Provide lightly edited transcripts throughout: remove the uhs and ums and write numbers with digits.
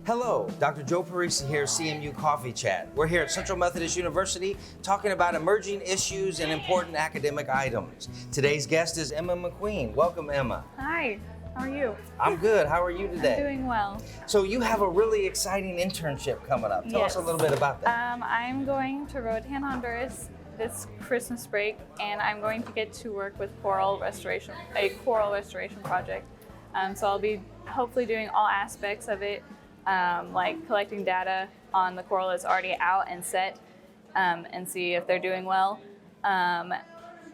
Hello, Dr. Joe Parisi here, CMU Coffee Chat. We're here at Central Methodist University talking about emerging issues and important academic items. Today's guest is Emma McQueen. Welcome, Emma. Hi, how are you? I'm good. How are you today? I'm doing well. So you have a really exciting internship coming up. Tell us a little bit about that. I'm going to Roatan, Honduras this Christmas break, and I'm going to get to work with coral restoration, a coral restoration project. So I'll be hopefully doing all aspects of it. Like collecting data on the coral that's already out and set and see if they're doing well.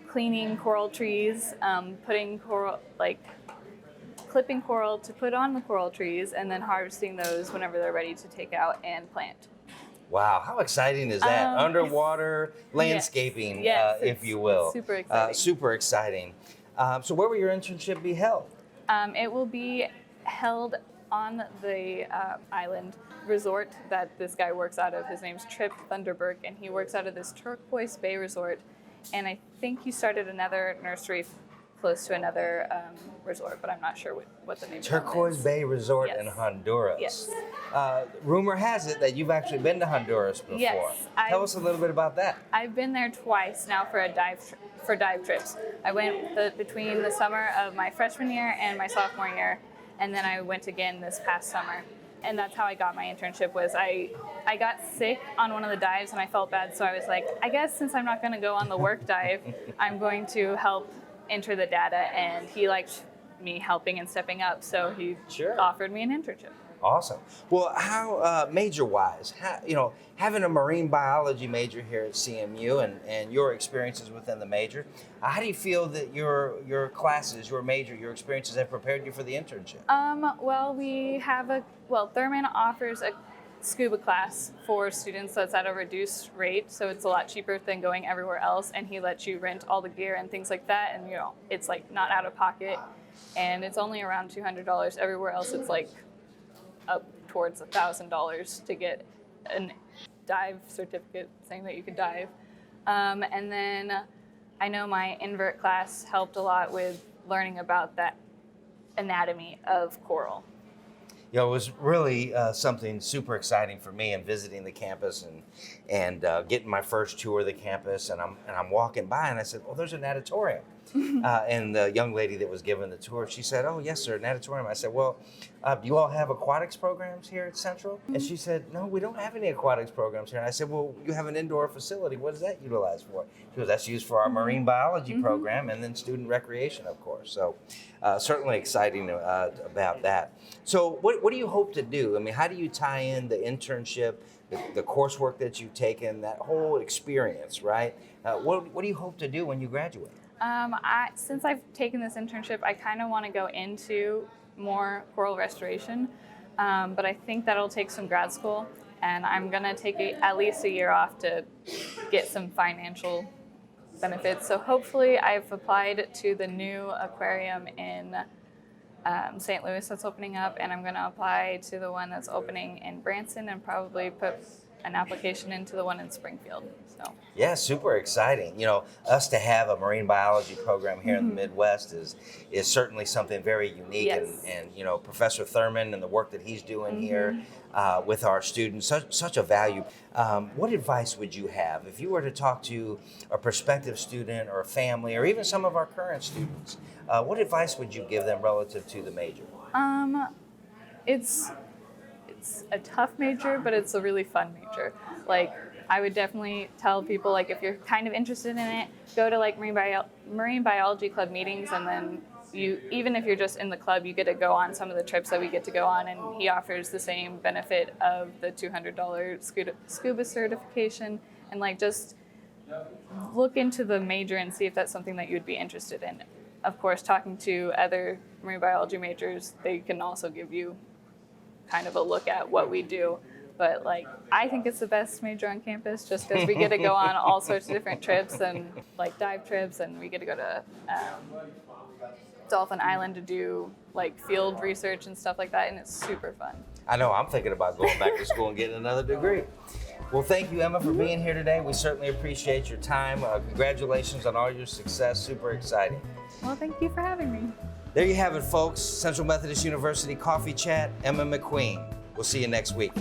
Cleaning coral trees, putting coral, clipping coral to put on the coral trees, and then harvesting those whenever they're ready to take out and plant. Wow, how exciting is that? Underwater landscaping, if you will. Super exciting. Super exciting. So where will your internship be held? It will be held on the island resort that this guy works out of. His name's Trip Thunderberg, and he works out of this Turquoise Bay resort. And I think he started another nursery close to another resort, but I'm not sure what the name Turquoise is. Bay Resort Yes. in Honduras. Yes. Rumor has it that you've actually been to Honduras before. Yes, Tell us a little bit about that. I've been there twice now for dive trips. I went between the summer of my freshman year and my sophomore year, and then I went again this past summer. And that's how I got my internship. Was I got sick on one of the dives and I felt bad, so I was like, I guess since I'm not going to go on the work dive, I'm going to help enter the data, and he liked me helping and stepping up, so he offered me an internship. Awesome. Well, how major-wise, having a marine biology major here at CMU and your experiences within the major, how do you feel that your classes, your major, your experiences have prepared you for the internship? Well, Thurman offers a scuba class for students that's at a reduced rate, so it's a lot cheaper than going everywhere else, and he lets you rent all the gear and things like that, and it's like not out of pocket, and it's only around $200. Everywhere else it's like up towards $1,000 to get a dive certificate saying that you could dive. And then I know my invert class helped a lot with learning about that anatomy of coral. It was really something super exciting for me in visiting the campus and getting my first tour of the campus. And I'm walking by and I said, "Oh, there's a natatorium." And the young lady that was giving the tour, she said, "Oh, yes, sir, natatorium." I said, "Well, do you all have aquatics programs here at Central?" And she said, "No, we don't have any aquatics programs here." And I said, "Well, you have an indoor facility. What is that utilized for?" She goes, "That's used for our marine biology program and then student recreation, of course." So certainly exciting about that. So what do you hope to do? I mean, how do you tie in the internship, the coursework that you've taken, that whole experience, right? What do you hope to do when you graduate? Since I've taken this internship, I kind of want to go into more coral restoration, but I think that'll take some grad school, and I'm going to take at least a year off to get some financial benefits. So hopefully I've applied to the new aquarium in St. Louis that's opening up, and I'm going to apply to the one that's opening in Branson and probably put an application into the one in Springfield. So yeah, super exciting. Us to have a marine biology program here in the Midwest is certainly something very unique. Yes. And Professor Thurman and the work that he's doing here with our students, such a value. What advice would you have if you were to talk to a prospective student or a family or even some of our current students? What advice would you give them relative to the major? It's a tough major, but it's a really fun major. I would definitely tell people, if you're kind of interested in it, go to marine biology club meetings, and then even if you're just in the club, you get to go on some of the trips that we get to go on, and he offers the same benefit of the $200 scuba certification, and just look into the major and see if that's something that you'd be interested in. Of course, talking to other marine biology majors, they can also give you kind of a look at what we do. But I think it's the best major on campus just because we get to go on all sorts of different trips and dive trips, and we get to go to Dolphin Island to do field research and stuff like that, and it's super fun. I know, I'm thinking about going back to school and getting another degree. Well, thank you, Emma, for being here today. We certainly appreciate your time. Congratulations on all your success. Super exciting. Well, thank you for having me. There you have it, folks. Central Methodist University Coffee Chat, Emma McQueen. We'll see you next week.